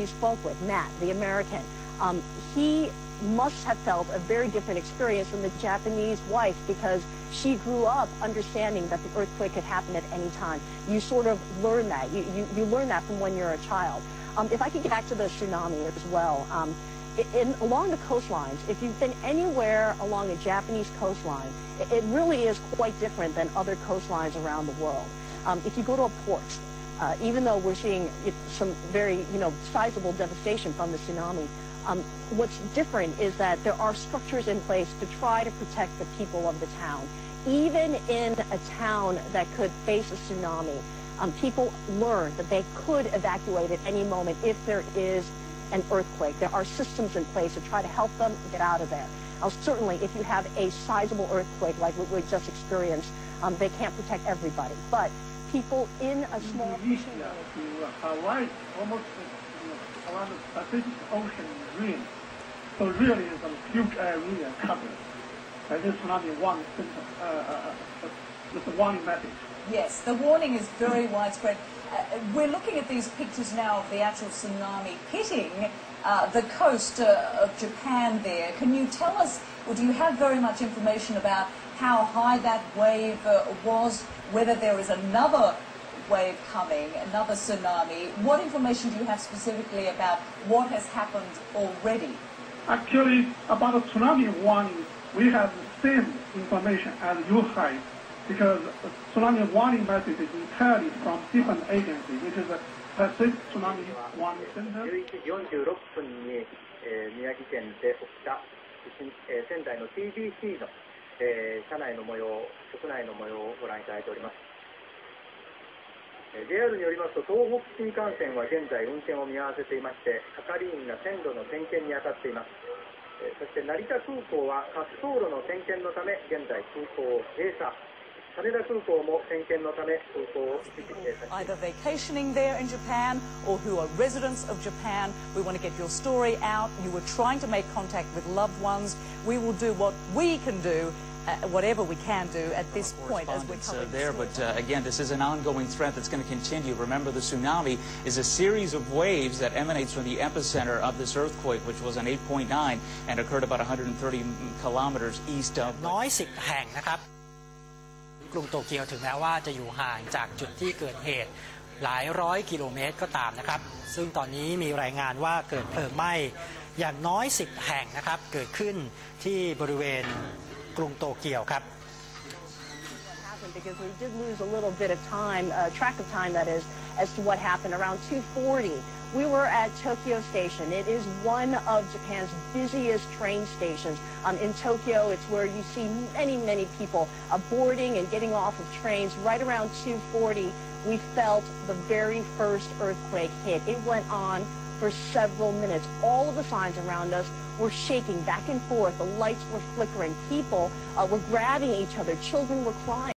Japanese spoke with, Matt, the American, he must have felt a very different experience from the Japanese wife because she grew up understanding that the earthquake could happen at any time. You sort of learn that. You learn that from when you're a child. If I could get back to the tsunami as well, along the coastlines, if you've been anywhere along a Japanese coastline, it really is quite different than other coastlines around the world. If you go to a port, even though we're seeing some very, sizable devastation from the tsunami, what's different is that there are structures in place to try to protect the people of the town. Even in a town that could face a tsunami, people learn that they could evacuate at any moment if there is an earthquake. There are systems in place to try to help them get out of there. Certainly, if you have a sizable earthquake like what we just experienced, they can't protect everybody. But people in a small... Hawaii, almost around the Pacific Ocean rim. So really it's a huge area covered. This tsunami warning the warning message. Yes, the warning is very widespread. We're looking at these pictures now of the actual tsunami hitting the coast of Japan there. Can you tell us, or do you have very much information about how high that wave was, whether there is another wave coming, another tsunami? What information do you have specifically about what has happened already? Actually, about the tsunami warning, we have the same information as you have, because the tsunami warning message is entirely from different agencies, which is the Pacific Tsunami Warning Center. 11時46分に、宮城県で起きた仙台の TBC の、車内の模様、局内の模様をご覧いただいております。JR によりますと、東北新幹線は現在運転を見合わせていまして、係員が線路の点検に当たっています。そして成田空港は滑走路の点検のため現在空港を閉鎖。Either vacationing there in Japan or who are residents of Japan. We want to get your story out. You were trying to make contact with loved ones. We will do what we can do, whatever we can do at this point as we're covering there. But again, this is an ongoing threat that's going to continue. Remember, the tsunami is a series of waves that emanates from the epicenter of this earthquake, which was an 8.9 and occurred about 130 kilometers east of. น้อย10 แห่งนะครับกรุงโตเกียวถึงแม้ว่าจะอยู่ห่างจากจุดที่เกิดเหตุหลายร้อยกิโลเมตรก็ตามนะครับซึ่งตอนนี้มีรายงานว่าเกิดเพลิงไหม้อย่างน้อย10 แห่งนะครับเกิดขึ้นที่บริเวณกรุงโตเกียวครับ Because we did lose a little bit of time, track of time that is, as to what happened around 2:40. We were at Tokyo Station. It is one of Japan's busiest train stations. In Tokyo, it's where you see many people boarding and getting off of trains. Right around 2:40, we felt the very first earthquake hit. It went on for several minutes. All of the signs around us were shaking back and forth. The lights were flickering. People were grabbing each other. Children were crying.